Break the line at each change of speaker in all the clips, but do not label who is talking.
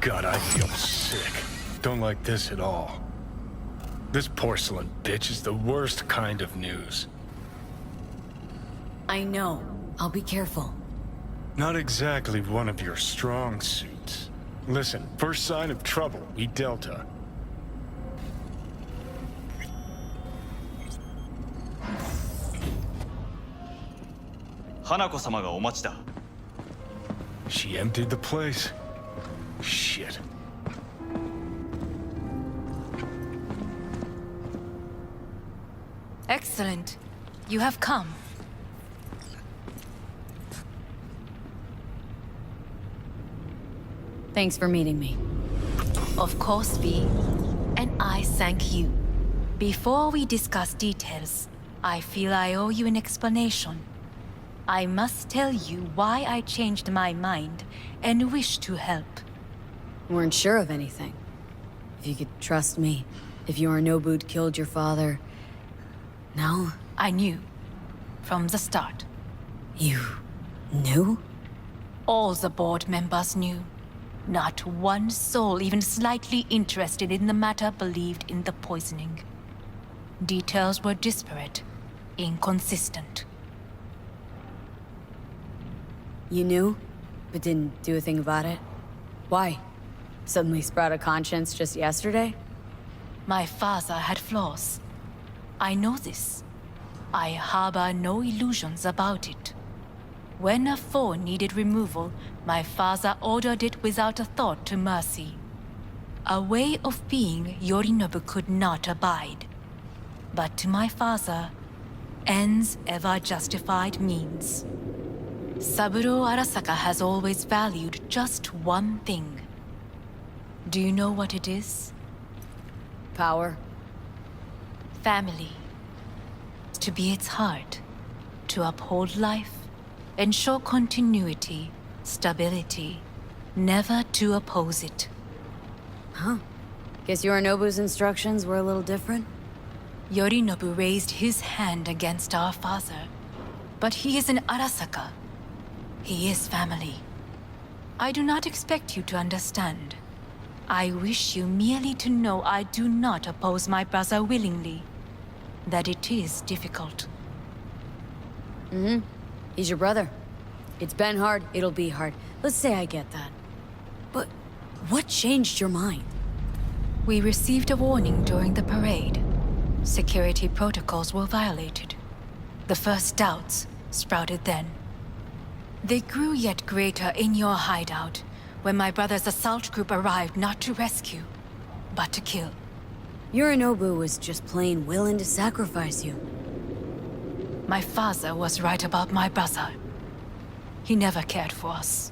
God, I feel sick. Don't like this at all. This porcelain bitch is the worst kind of news.
I know. I'll be careful.
Not exactly one of your strong suits. Listen, first sign of trouble, we Delta.
Hanako-samaがお待ちだ。
She emptied the place. Shit.
Excellent. You have come.
Thanks for meeting me.
Of course, V. And I thank you. Before we discuss details, I feel I owe you an explanation. I must tell you why I changed my mind and wish to help.
Weren't sure of anything. If you could trust me, if Yorinobu'd killed your father... No?
I knew. From the start.
You... knew?
All the board members knew. Not one soul even slightly interested in the matter believed in the poisoning. Details were disparate, inconsistent.
You knew, but didn't do a thing about it? Why? Suddenly sprout a conscience just yesterday?
My father had flaws. I know this. I harbor no illusions about it. When a foe needed removal, my father ordered it without a thought to mercy. A way of being Yorinobu could not abide. But to my father, ends ever justified means. Saburo Arasaka has always valued just one thing. Do you know what it is?
Power?
Family. To be its heart. To uphold life. Ensure continuity, stability. Never to oppose it.
Huh. Guess Yorinobu's instructions were a little different?
Yorinobu raised his hand against our father. But he is an Arasaka. He is family. I do not expect you to understand. I wish you merely to know I do not oppose my brother willingly. That it is difficult.
Mm-hmm. He's your brother. It's been hard, it'll be hard. Let's say I get that. But what changed your mind?
We received a warning during the parade. Security protocols were violated. The first doubts sprouted then. They grew yet greater in your hideout, when my brother's assault group arrived not to rescue, but to kill.
Yorinobu was just plain willing to sacrifice you.
My father was right about my brother. He never cared for us.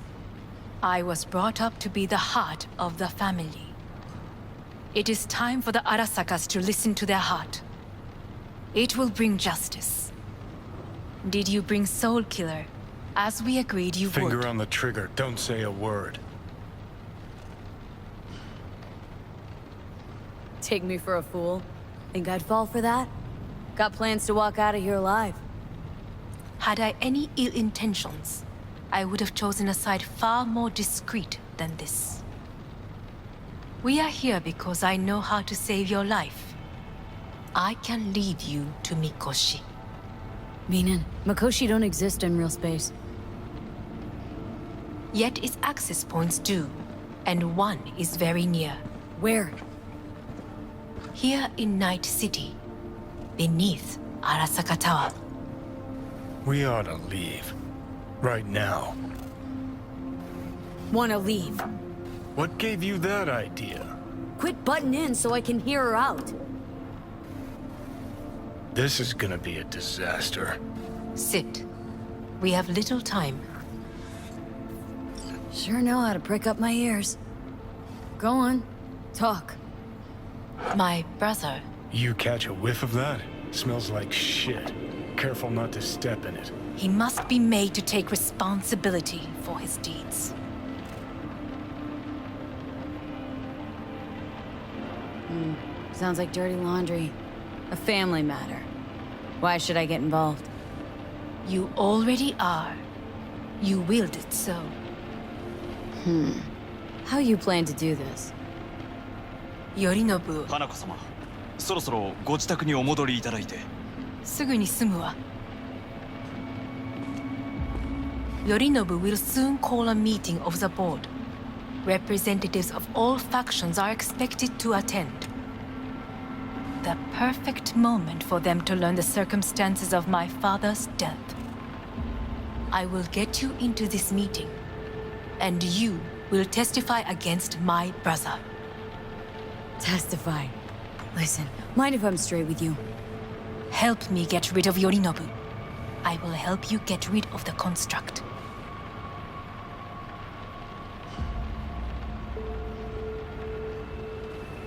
I was brought up to be the heart of the family. It is time for the Arasakas to listen to their heart. It will bring justice. Did you bring Soul Killer, as we agreed you would?
Finger on the trigger, don't say a word.
Take me for a fool? Think I'd fall for that? Got plans to walk out of here alive.
Had I any ill intentions, I would have chosen a side far more discreet than this. We are here because I know how to save your life. I can lead you to Mikoshi.
Meaning, Mikoshi don't exist in real space.
Yet its access points do, and one is very near.
Where?
Here in Night City, beneath Arasaka Tower.
We ought to leave. Right now.
Wanna leave?
What gave you that idea?
Quit butting in so I can hear her out.
This is gonna be a disaster.
Sit. We have little time.
Sure know how to prick up my ears. Go on, talk.
My brother.
You catch a whiff of that? Smells like shit. Careful not to step in it.
He must be made to take responsibility for his deeds.
Sounds like dirty laundry. A family matter. Why should I get involved?
You already are. You willed it so.
How you plan to do this?
Yorinobu,
花子様、そろそろご自宅にお戻りいただいて。
すぐに済むわ。Yorinobu will soon call a meeting of the board. Representatives of all factions are expected to attend. The perfect moment for them to learn the circumstances of my father's death. I will get you into this meeting, and you will testify against my brother.
Testify. Listen, mind if I'm straight with you?
Help me get rid of Yorinobu. I will help you get rid of the construct.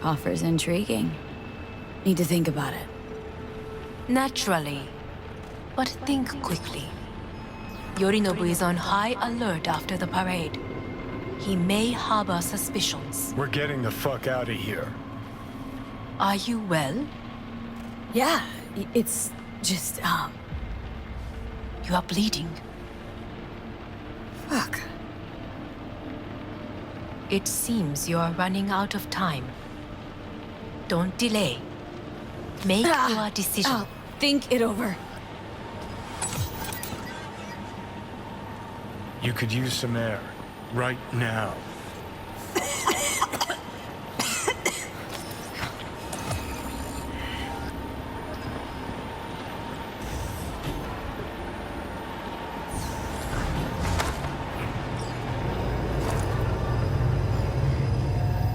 Offer's intriguing. Need to think about it.
Naturally. But think quickly. Yorinobu is on high alert after the parade. He may harbor suspicions.
We're getting the fuck out of here.
Are you well?
Yeah, it's just,
You are bleeding.
fuck.
It seems you are running out of time. Don't delay. Make your decision.
I'll think it over.
You could use some air. Right now.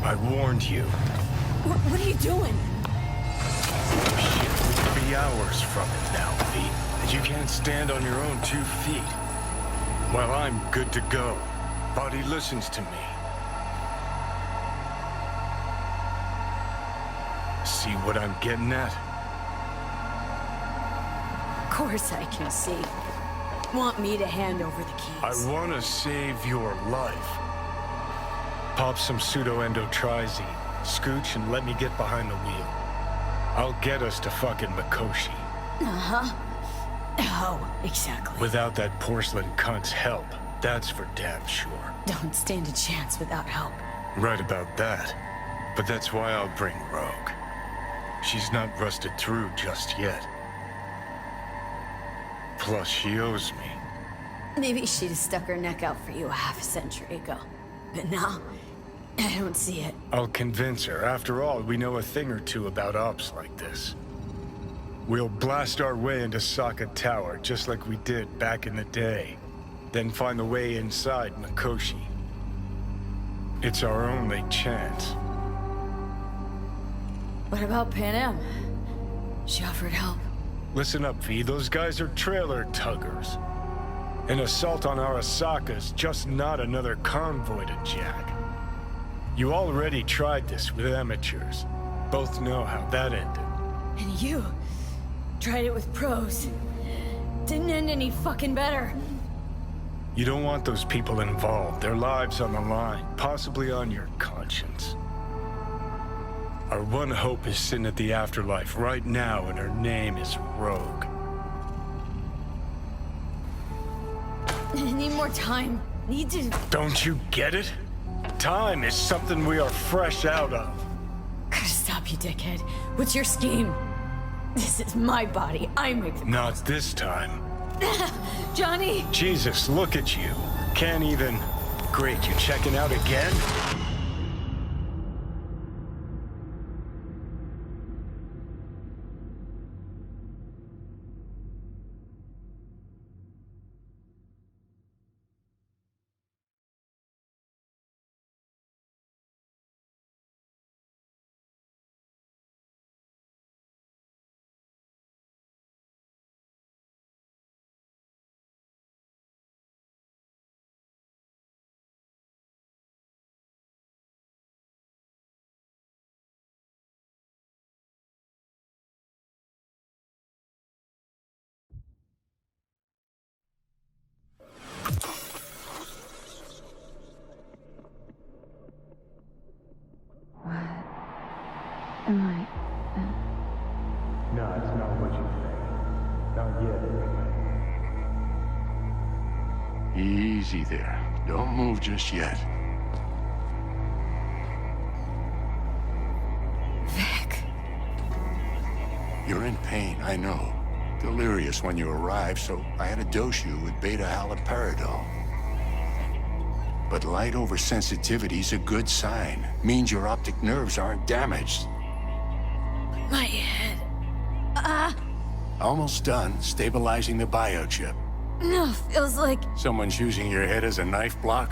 I warned you.
What are you doing?
Shit, we could be hours from it now, Pete. And you can't stand on your own 2 feet. Well, I'm good to go. Body listens to me. See what I'm getting at?
Of course I can see. Want me to hand over the keys?
I want to save your life. Pop some pseudo-endotrizine, scooch, and let me get behind the wheel. I'll get us to fucking Mikoshi.
Oh, exactly.
Without that porcelain cunt's help, that's for damn sure.
Don't stand a chance without help.
Right about that. But that's why I'll bring Rogue. She's not rusted through just yet. Plus, she owes me.
Maybe she'd have stuck her neck out for you a half a century ago. But now, I don't see it.
I'll convince her. After all, we know a thing or two about ops like this. We'll blast our way into Sokka Tower, just like we did back in the day. Then find the way inside Mikoshi. It's our only chance.
What about Pan Am? She offered help.
Listen up, V. Those guys are trailer tuggers. An assault on Arasaka's just not another convoy to jack. You already tried this with amateurs. Both know how that ended.
And you tried it with pros. Didn't end any fucking better.
You don't want those people involved, their lives on the line, possibly on your conscience. Our one hope is sitting at the afterlife right now, and her name is Rogue.
I need more time. Need to...
Don't you get it? Time is something we are fresh out of.
Gotta stop you, dickhead. What's your scheme? This is my body. I make the...
Not this time.
Johnny!
Jesus, look at you. Can't even... Great, you checking out again?
Am I...
No, it's not what you think. Not yet, anyway.
Easy there. Don't move just yet.
Vic.
You're in pain, I know. Delirious when you arrived, so I had to dose you with beta-haloperidol. But light oversensitivity's a good sign. Means your optic nerves aren't damaged.
My head.
Almost done stabilizing the biochip.
No, feels like...
Someone's using your head as a knife block?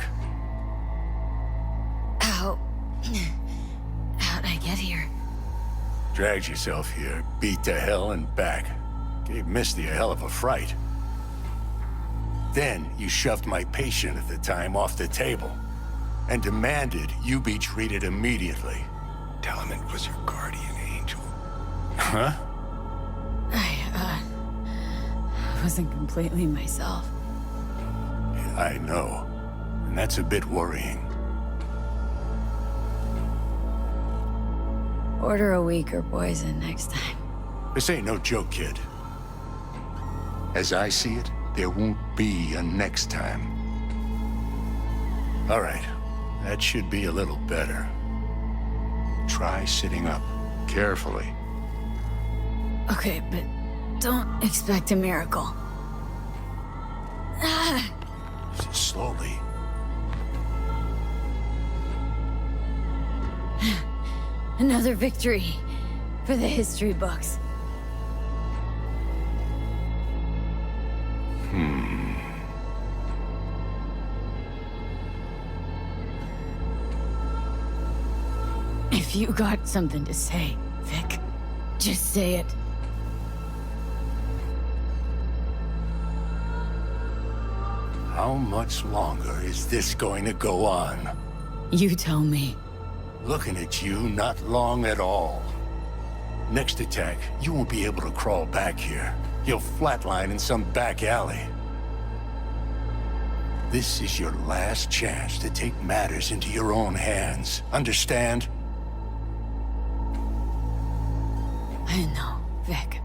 How... How'd I get here?
Dragged yourself here, beat to hell and back. Gave Misty a hell of a fright. Then you shoved my patient at the time off the table and demanded you be treated immediately.
Tell him it was your guardian angel.
Huh?
I wasn't completely myself.
I know. And that's a bit worrying.
Order a weaker poison next time.
This ain't no joke, kid. As I see it, there won't be a next time. All right. That should be a little better. Try sitting up. Carefully.
Okay, but don't expect a miracle.
Slowly.
Another victory for the history books. If you got something to say, Vic, just say it.
How much longer is this going to go on?
You tell me.
Looking at you, not long at all. Next attack, you won't be able to crawl back here. You'll flatline in some back alley. This is your last chance to take matters into your own hands. Understand?
I know, Vic.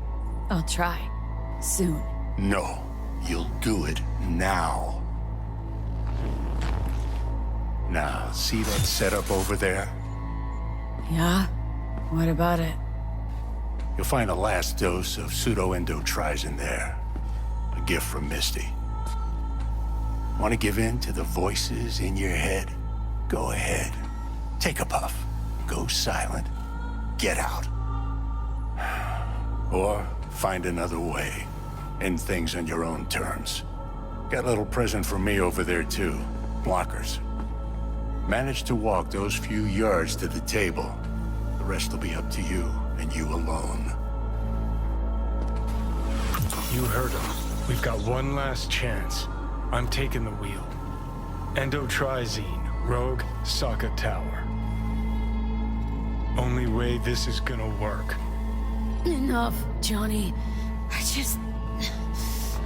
I'll try. Soon.
No, you'll do it now. Now, see that setup over there?
Yeah? What about it?
You'll find a last dose of pseudo-endotrizin there. A gift from Misty. Want to give in to the voices in your head? Go ahead. Take a puff. Go silent. Get out. Or find another way. End things on your own terms. Got a little present for me over there too. Blockers. Manage to walk those few yards to the table. The rest will be up to you, and you alone.
You heard him. We've got one last chance. I'm taking the wheel. Endotrizine, Rogue, Sokka Tower. Only way this is gonna work.
Enough, Johnny. I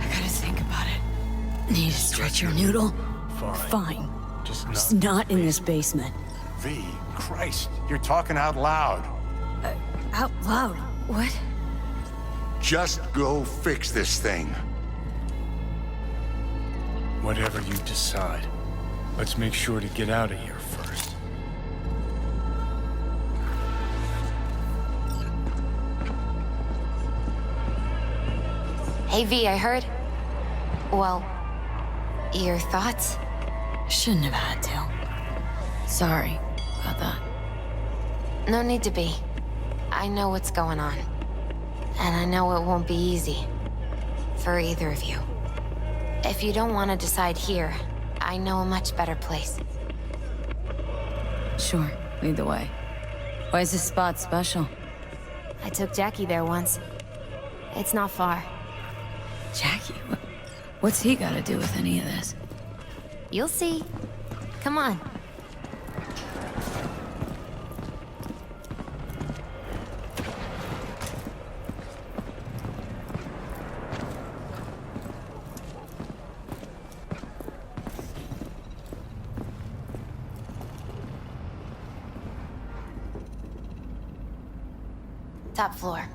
gotta think about it. Need a stretcher noodle? Fine. Just not in this basement.
V, Christ, you're talking out loud.
Out loud? What?
Just go fix this thing.
Whatever you decide. Let's make sure to get out of here first.
Hey V, I heard. Well, your thoughts?
Shouldn't have had to. Sorry about that.
No need to be. I know what's going on. And I know it won't be easy. For either of you. If you don't want to decide here, I know a much better place.
Sure, lead the way. Why is this spot special?
I took Jackie there once. It's not far.
Jackie? What's he got to do with any of this?
You'll see. Come on. Top floor.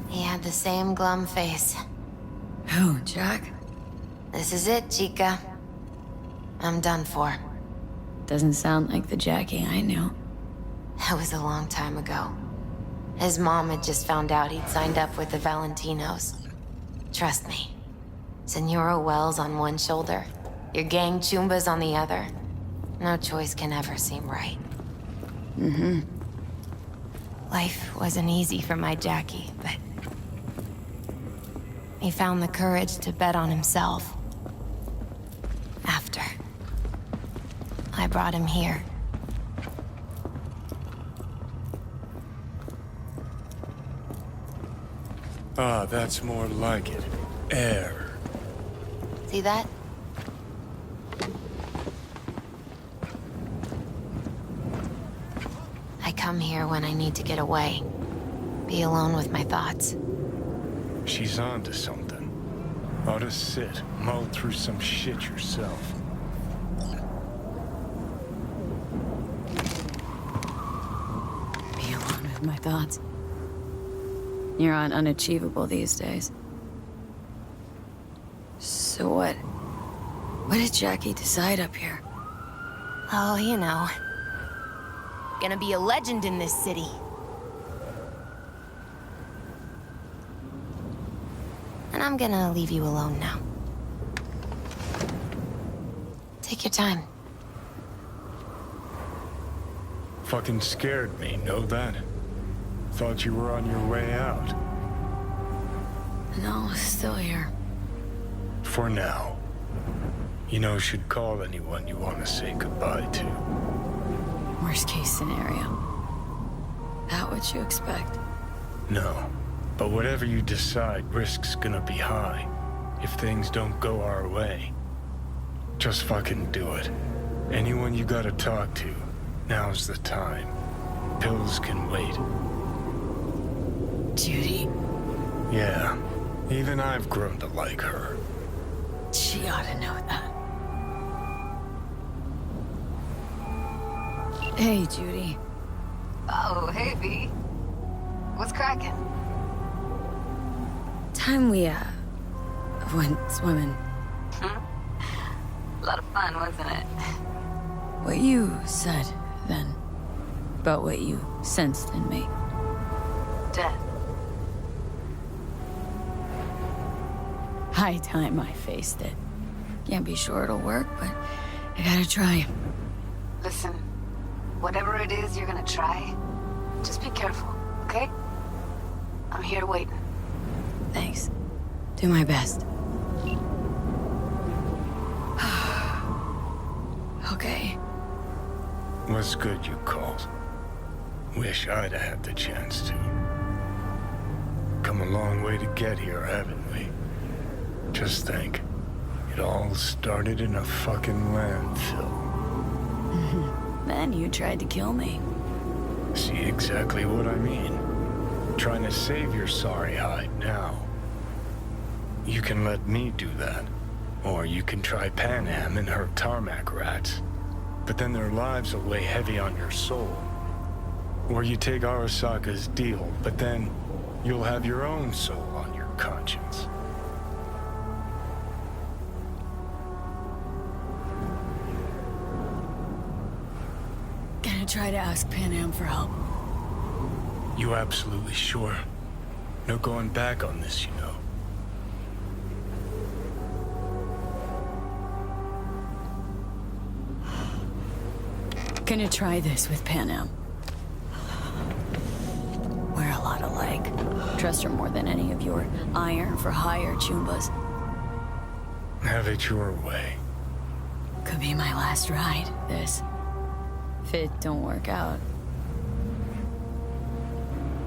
He had the same glum face.
Who, Jack?
This is it, Chica. I'm done for.
Doesn't sound like the Jackie I knew.
That was a long time ago. His mom had just found out he'd signed up with the Valentinos. Trust me. Senora Wells on one shoulder, your gang Chumbas on the other. No choice can ever seem right.
Mm-hmm.
Life wasn't easy for my Jackie, but he found the courage to bet on himself. After I brought him here.
Ah, that's more like it. Air.
See that? I come here when I need to get away. Be alone with my thoughts.
She's onto something. Ought to sit, mull through some shit yourself.
Be alone with my thoughts. You're on unachievable these days. So what? What did Jackie decide up here?
Oh, you know. Gonna be a legend in this city. And I'm gonna leave you alone now. Take your time.
Fucking scared me, know that? Thought you were on your way out.
No, still here.
For now. You know, should call anyone you want to say goodbye to.
Worst case scenario. That what you expect?
No. But whatever you decide, risk's gonna be high. If things don't go our way. Just fucking do it. Anyone you gotta talk to, now's the time. Pills can wait.
Judy.
Yeah. Even I've grown to like her.
She ought to know that. Hey, Judy.
Oh, hey, V. What's cracking?
Time we, went swimming.
A lot of fun, wasn't it?
What you said, then, about what you sensed in me.
Death.
High time I faced it. Can't be sure it'll work, but I gotta try.
Listen, whatever it is you're gonna try, just be careful, okay? I'm here waiting.
Thanks. Do my best. Okay.
Was good you called. Wish I'd had the chance to. Come a long way to get here, haven't we? Just think. It all started in a fucking landfill.
Then you tried to kill me.
See exactly what I mean? Trying to save your sorry hide now. You can let me do that. Or you can try Pan Am and her tarmac rats. But then their lives will weigh heavy on your soul. Or you take Arasaka's deal, but then you'll have your own soul on your conscience.
Gonna try to ask Pan Am for help.
You absolutely sure? No going back on this, you know.
Gonna try this with Pan Am. We're a lot alike. Trust her more than any of your iron for hire chumbas.
Have it your way.
Could be my last ride, this. If it don't work out.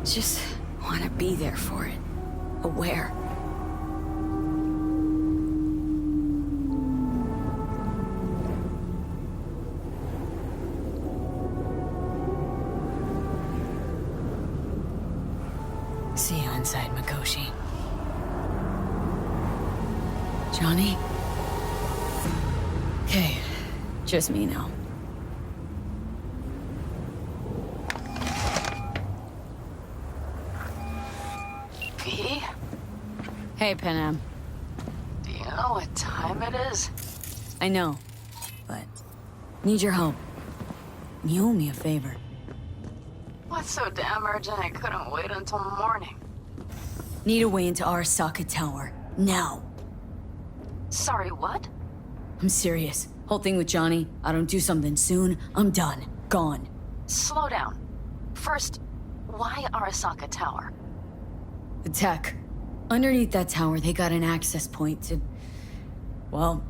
Just want to be there for it. Aware. See you inside, Mikoshi. Johnny? Okay, just me now. Hey, Panam.
Do you know what time it is?
I know, but need your help. You owe me a favor.
What's so damn urgent I couldn't wait until morning?
Need a way into Arasaka Tower. Now.
Sorry, what?
I'm serious. Whole thing with Johnny, I don't do something soon, I'm done. Gone.
Slow down. First, why Arasaka Tower?
The tech. Underneath that tower, they got an access point to... Well,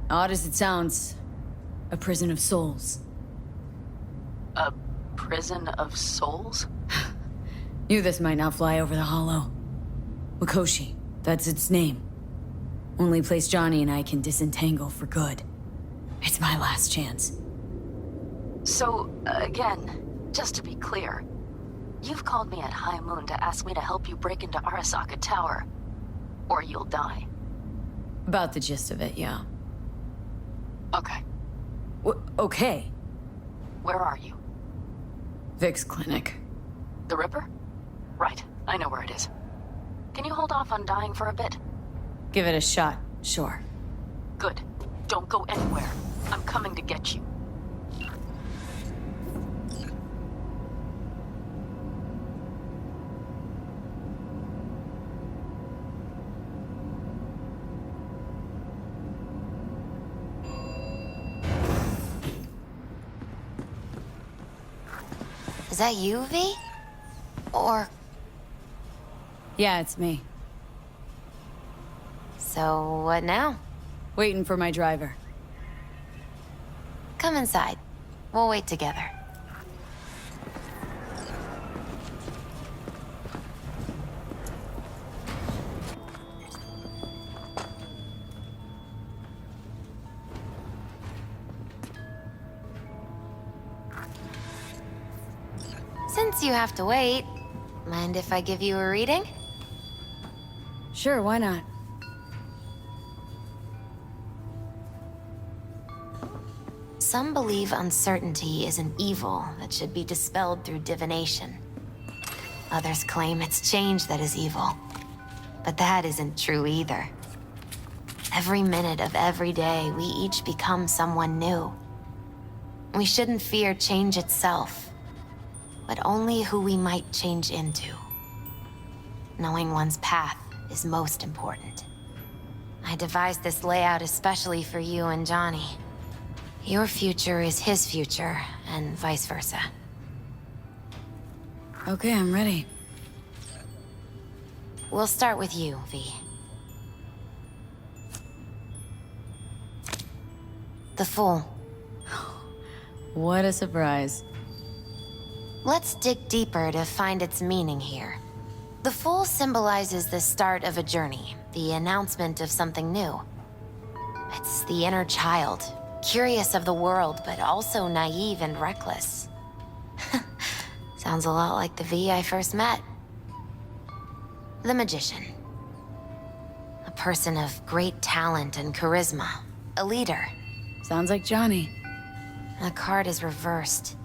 odd as it sounds, a prison of souls.
A prison of souls?
Knew this might not fly over the hollow. Mikoshi, that's its name. Only place Johnny and I can disentangle for good. It's my last chance.
So, again, just to be clear, you've called me at High Moon to ask me to help you break into Arasaka Tower, or you'll die.
About the gist of it, yeah.
Okay,
Okay.
where are you?
Vic's clinic.
The Ripper? Right, I know where it is. Can you hold off on dying for a bit?
Give it a shot, sure.
Good. Don't go anywhere. I'm coming to get you.
Is that you, V? Or...
Yeah, it's me.
So, what now?
Waiting for my driver.
Come inside. We'll wait together. Since you have to wait, mind if I give you a reading?
Sure, why not?
Some believe uncertainty is an evil that should be dispelled through divination. Others claim it's change that is evil. But that isn't true either. Every minute of every day, we each become someone new. We shouldn't fear change itself, but only who we might change into. Knowing one's path is most important. I devised this layout especially for you and Johnny. Your future is his future, and vice versa.
Okay, I'm ready.
We'll start with you, V. The Fool.
What a surprise.
Let's dig deeper to find its meaning here. The Fool symbolizes the start of a journey, the announcement of something new. It's the inner child, curious of the world, but also naive and reckless. Sounds a lot like the V I first met. The Magician. A person of great talent and charisma. A leader.
Sounds like Johnny.
The card is reversed.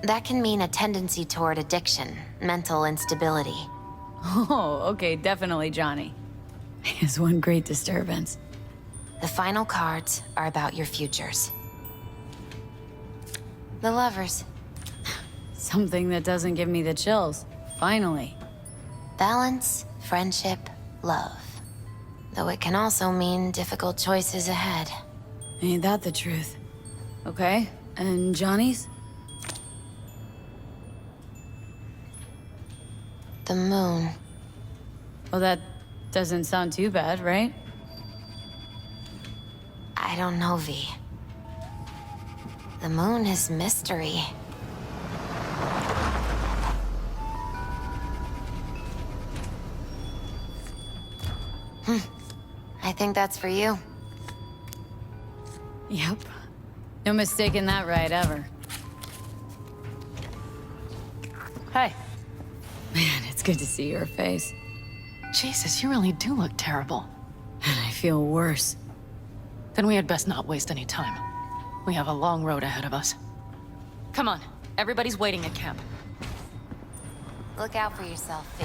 That can mean a tendency toward addiction, mental instability.
Oh, okay, definitely Johnny. He has one great disturbance.
The final cards are about your futures. The Lovers.
Something that doesn't give me the chills. Finally.
Balance, friendship, love. Though it can also mean difficult choices ahead.
Ain't that the truth? Okay, and Johnny's?
The Moon.
Well, that doesn't sound too bad, right?
I don't know, V. The Moon is mystery. I think that's for you.
Yep. No mistaking that right, ever.
Hey.
Man, it's good to see your face.
Jesus, you really do look terrible.
And I feel worse.
Then we had best not waste any time. We have a long road ahead of us. Come on, everybody's waiting at camp.
Look out for yourself, V.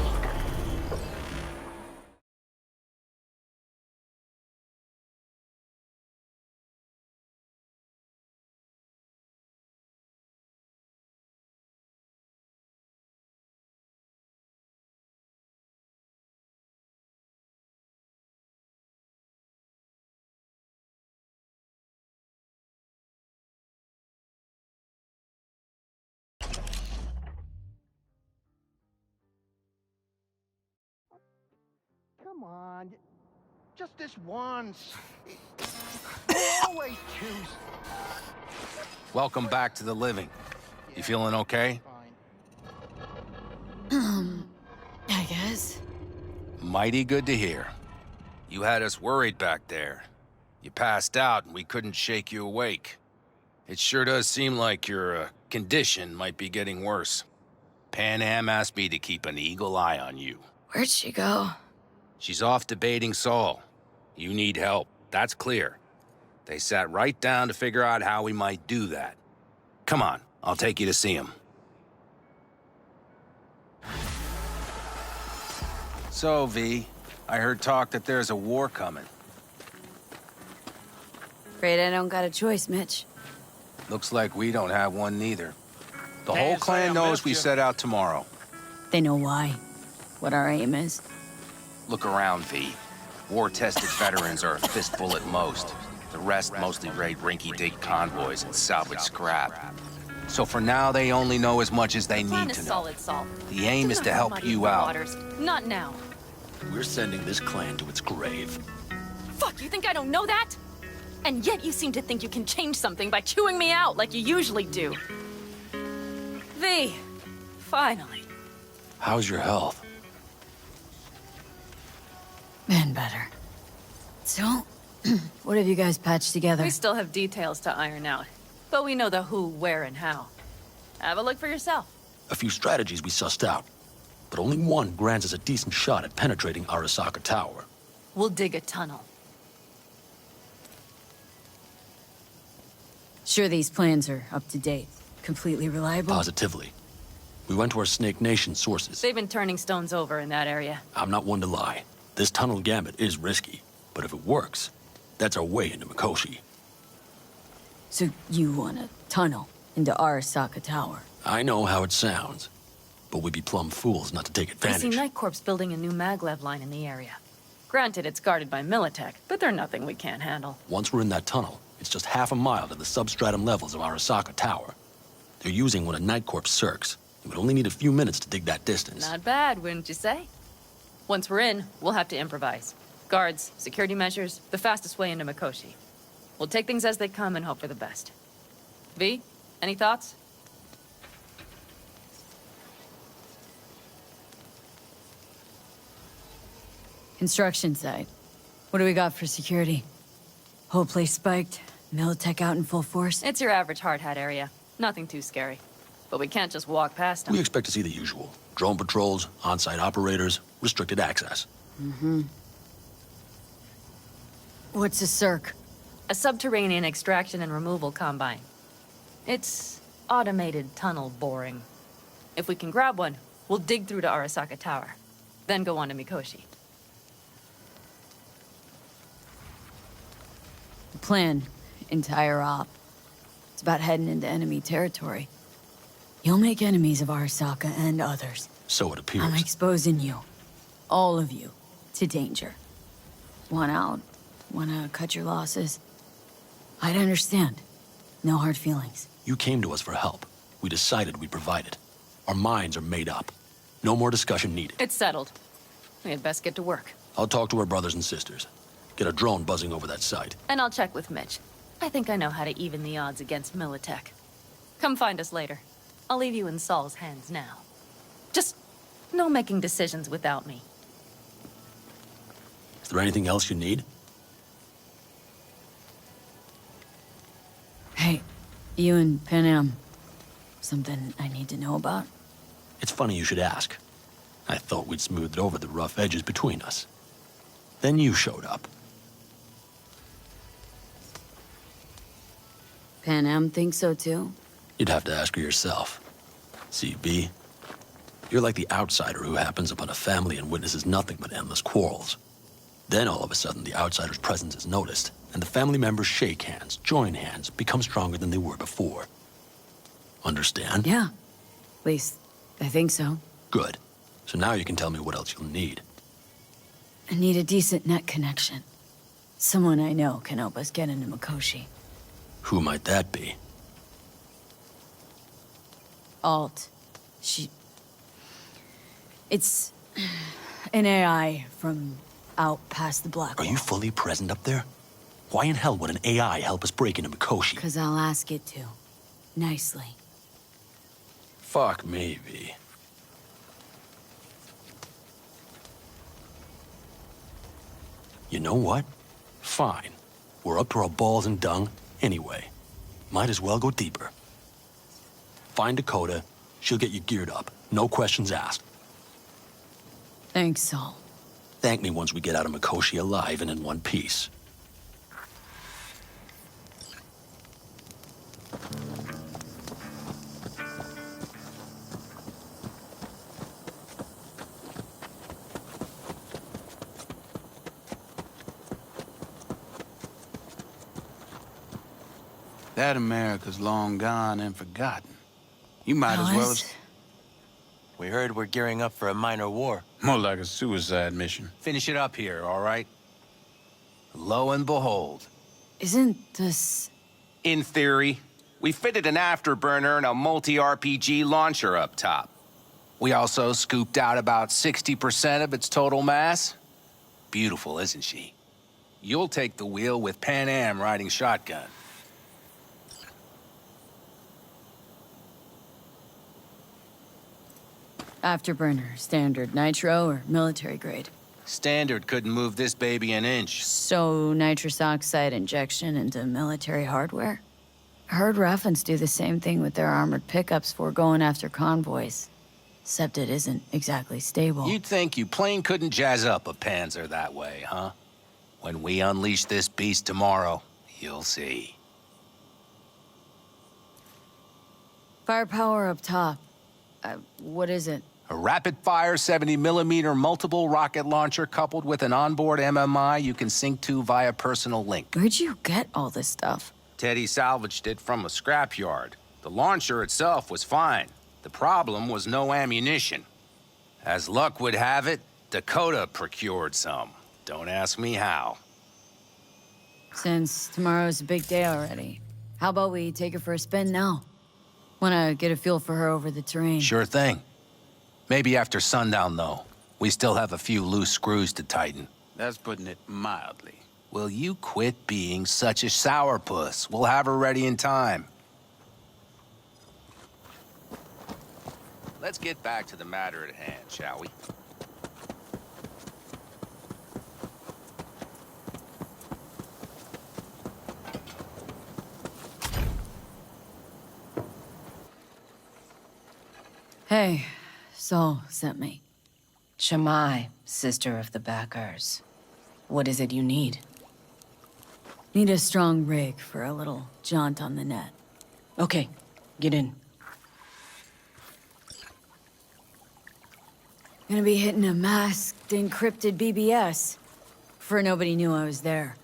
Come on. Just this once. You always choose.
Welcome back to the living. You feeling okay?
I guess.
Mighty good to hear. You had us worried back there. You passed out and we couldn't shake you awake. It sure does seem like your condition might be getting worse. Pan Am asked me to keep an eagle eye on you.
Where'd she go?
She's off debating Saul. You need help, that's clear. They sat right down to figure out how we might do that. Come on, I'll take you to see him. So, V, I heard talk that there's a war coming.
Afraid I don't got a choice, Mitch.
Looks like we don't have one neither. The whole clan knows we set out tomorrow.
They know why. What our aim is.
Look around, V. War-tested veterans are a fistful at most. The rest mostly raid rinky-dink convoys and salvage scrap. So for now, they only know as much as they need to know.
Solid salt.
The aim is to help you out.
Not now.
We're sending this clan to its grave.
Fuck, you think I don't know that? And yet you seem to think you can change something by chewing me out like you usually do. V, finally.
How's your health?
Been better. So, what have you guys patched together?
We still have details to iron out, but we know the who, where, and how. Have a look for yourself.
A few strategies we sussed out, but only one grants us a decent shot at penetrating Arasaka Tower.
We'll dig a tunnel.
Sure these plans are up to date? Completely reliable?
Positively. We went to our Snake Nation sources.
They've been turning stones over in that area.
I'm not one to lie. This tunnel gambit is risky, but if it works, that's our way into Mikoshi.
So you want a tunnel into Arasaka Tower?
I know how it sounds, but we'd be plumb fools not to take
I
advantage.
see Night Corps building a new maglev line in the area. Granted, it's guarded by Militech, but they're nothing we can't handle.
Once we're in that tunnel, it's just half a mile to the substratum levels of Arasaka Tower. They're using one of Night Corps' circs. It would only need a few minutes to dig that distance.
Not bad, wouldn't you say? Once we're in, we'll have to improvise. Guards, security measures, the fastest way into Mikoshi. We'll take things as they come and hope for the best. V, any thoughts?
Construction site. What do we got for security? Whole place spiked, Militech out in full force?
It's your average hard hat area. Nothing too scary. But we can't just walk past them.
We expect to see the usual. Drone patrols, on-site operators, restricted access.
Mm-hmm. What's a circ?
A subterranean extraction and removal combine. It's automated tunnel boring. If we can grab one, we'll dig through to Arasaka Tower. Then go on to Mikoshi.
The plan, entire op. It's about heading into enemy territory. You'll make enemies of Arasaka and others.
So it appears.
I'm exposing you. All of you. To danger. Want out? Wanna cut your losses? I'd understand. No hard feelings.
You came to us for help. We decided we'd provide it. Our minds are made up. No more discussion needed.
It's settled. We had best get to work.
I'll talk to our brothers and sisters. Get a drone buzzing over that site.
And I'll check with Mitch. I think I know how to even the odds against Militech. Come find us later. I'll leave you in Saul's hands now. Just no making decisions without me.
Is there anything else you need?
Hey, you and Pan Am. Something I need to know about?
It's funny you should ask. I thought we'd smoothed over the rough edges between us. Then you showed up.
Pan Am thinks so too?
You'd have to ask her yourself. See, B, you're like the outsider who happens upon a family and witnesses nothing but endless quarrels. Then all of a sudden the outsider's presence is noticed, and the family members shake hands, join hands, become stronger than they were before. Understand?
Yeah. At least, I think so.
Good. So now you can tell me what else you'll need.
I need a decent net connection. Someone I know can help us get into Mikoshi.
Who might that be?
Alt. It's an AI from out past the black
Are
wall.
you fully present up there? Why in hell would an AI help us break into Mikoshi?
Because I'll ask it to. Nicely.
Fuck me, V. You know what? Fine. We're up to our balls in dung anyway. Might as well go deeper. Find Dakota. She'll get you geared up. No questions asked.
Thanks, Saul.
Thank me once we get out of Mikoshi alive and in one piece.
That America's long gone and forgotten. You might as well as...
We heard we're gearing up for a minor war.
More like a suicide mission.
Finish it up here, all right? Lo and behold.
Isn't this...
In theory, we fitted an afterburner and a multi-RPG launcher up top. We also scooped out about 60% of its total mass. Beautiful, isn't she? You'll take the wheel with Pan Am riding shotgun.
Afterburner, standard nitro, or military grade?
Standard couldn't move this baby an inch.
So, nitrous oxide injection into military hardware? Heard Raffens do the same thing with their armored pickups for going after convoys. Except it isn't exactly stable.
You'd think you plain couldn't jazz up a Panzer that way, huh? When we unleash this beast tomorrow, you'll see.
Firepower up top. What is it?
A rapid-fire 70mm multiple rocket launcher coupled with an onboard MMI you can sync to via personal link.
Where'd you get all this stuff?
Teddy salvaged it from a scrapyard. The launcher itself was fine. The problem was no ammunition. As luck would have it, Dakota procured some. Don't ask me how.
Since tomorrow's a big day already, how about we take her for a spin now? Wanna get a feel for her over the terrain.
Sure thing. Maybe after sundown, though. We still have a few loose screws to tighten.
That's putting it mildly.
Will you quit being such a sourpuss? We'll have her ready in time. Let's get back to the matter at hand, shall we?
Hey, Saul sent me.
Shamai, sister of the Backers. What is it you need?
Need a strong rig for a little jaunt on the net.
Okay, get in.
Gonna be hitting a masked, encrypted BBS. Before nobody knew I was there.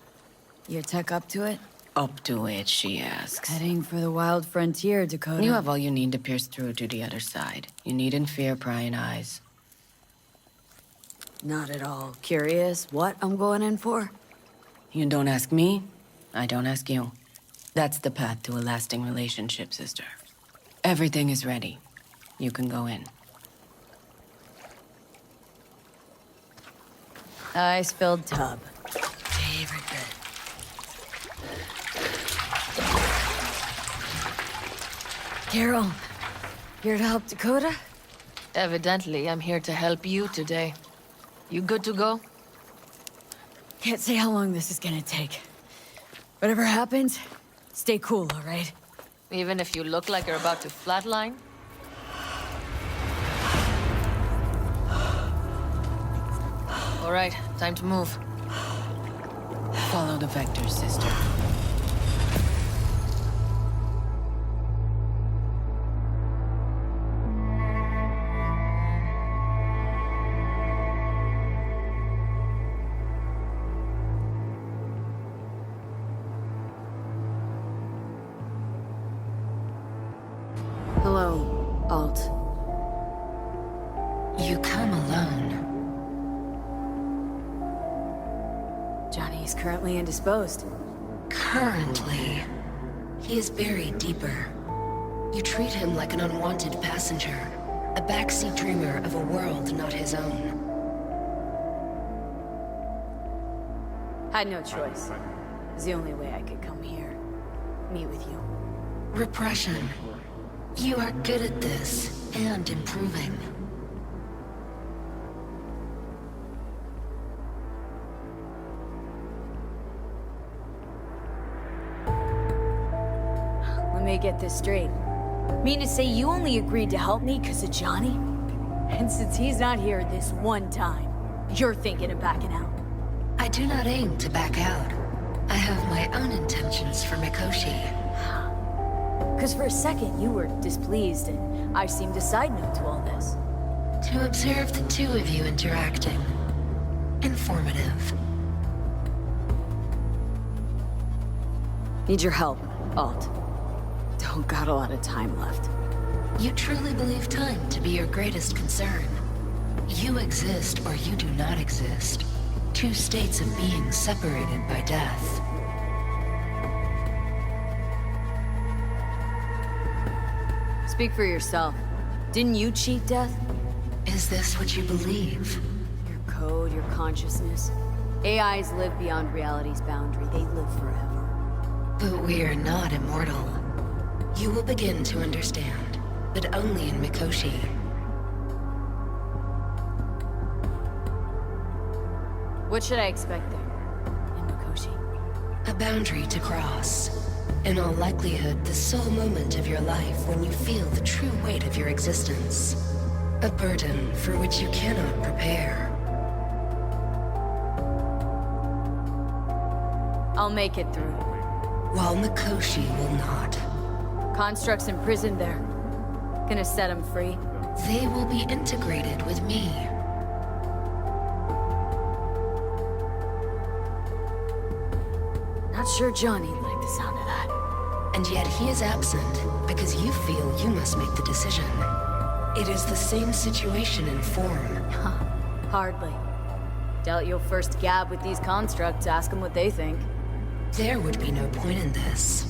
Your tech up to it?
Up to it, she asks.
Heading for the wild frontier, Dakota.
You have all you need to pierce through to the other side. You needn't fear prying eyes.
Not at all curious what I'm going in for?
You don't ask me, I don't ask you. That's the path to a lasting relationship, sister. Everything is ready. You can go in.
Ice-filled tub. Favorite bit. Carol, here to help Dakota?
Evidently, I'm here to help you today. You good to go?
Can't say how long this is gonna take. Whatever happens, stay cool, all right?
Even if you look like you're about to flatline? All right, time to move.
Follow the vectors, sister.
Hello, Alt.
You come alone.
Johnny is currently indisposed.
Currently. He is buried deeper. You treat him like an unwanted passenger, a backseat dreamer of a world not his own.
Had no choice. It's the only way I could come here. Meet with you.
Repression. You are good at this, and improving.
Let me get this straight. Mean to say you only agreed to help me because of Johnny? And since he's not here this one time, you're thinking of backing out.
I do not aim to back out. I have my own intentions for Mikoshi.
Because for a second you were displeased, and I seemed a side note to all this.
To observe the two of you interacting. Informative.
Need your help, Alt. Don't got a lot of time left.
You truly believe time to be your greatest concern. You exist or you do not exist. Two states of being separated by death.
Speak for yourself. Didn't you cheat death?
Is this what you believe?
Your code, your consciousness. AIs live beyond reality's boundary. They live forever.
But we are not immortal. You will begin to understand, but only in Mikoshi.
What should I expect there, in Mikoshi?
A boundary to cross. In all likelihood, the sole moment of your life when you feel the true weight of your existence. A burden for which you cannot prepare.
I'll make it through.
While Mikoshi will not.
Constructs imprisoned there. Gonna set them free?
They will be integrated with me.
Not sure Johnny'd like the sound of that.
And yet he is absent because you feel you must make the decision. It is the same situation in form.
Huh. Hardly. Doubt you'll first gab with these constructs, ask them what they think.
There would be no point in this.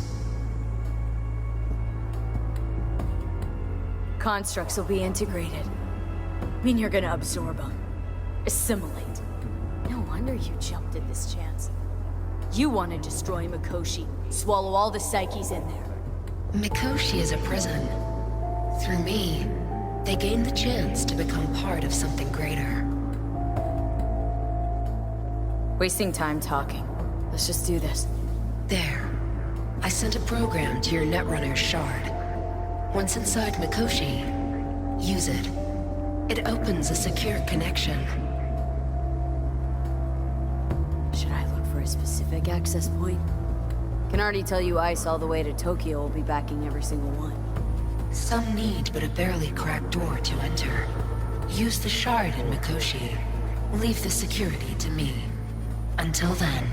Constructs will be integrated. Mean you're gonna absorb them. Assimilate. No wonder you jumped at this chance. You want to destroy Mikoshi, swallow all the psyches in there.
Mikoshi is a prison. Through me, they gain the chance to become part of something greater.
Wasting time talking. Let's just do this.
There. I sent a program to your Netrunner's shard. Once inside Mikoshi, use it. It opens a secure connection.
Should I look for a specific access point? Can already tell you Ice all the way to Tokyo will be backing every single one.
Some need but a barely cracked door to enter. Use the shard in Mikoshi. Leave the security to me. Until then...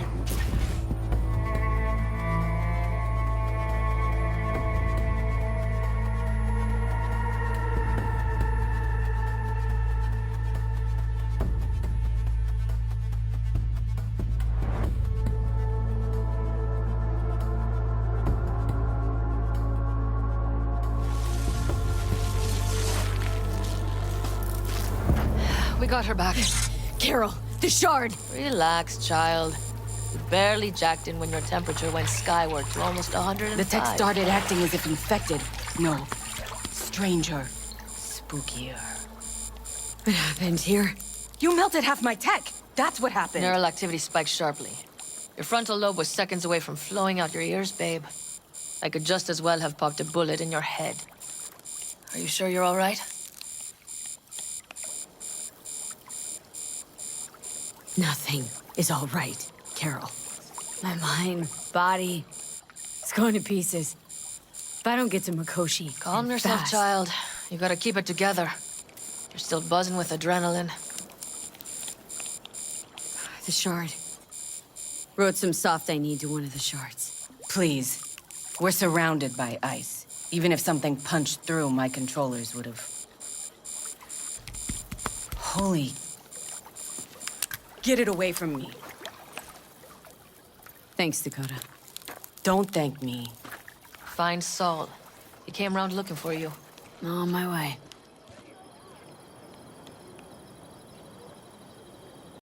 We got her back.
Carol, the shard!
Relax, child. You barely jacked in when your temperature went skyward to almost 105.
The tech started acting as if infected. No. Stranger. Spookier.
What happened here?
You melted half my tech! That's what happened!
Neural activity spiked sharply. Your frontal lobe was seconds away from flowing out your ears, babe. I could just as well have popped a bullet in your head. Are you sure you're all right?
Nothing is all right, Carol. My mind, body, it's going to pieces. If I don't get to Mikoshi,
Calm yourself,
fast.
child. You gotta keep it together. You're still buzzing with adrenaline.
The shard. Wrote some soft I need to one of the shards.
Please. We're surrounded by ice. Even if something punched through, my controllers would have... Holy... Get it away from me.
Thanks, Dakota.
Don't thank me.
Find Saul. He came around looking for you.
On my way.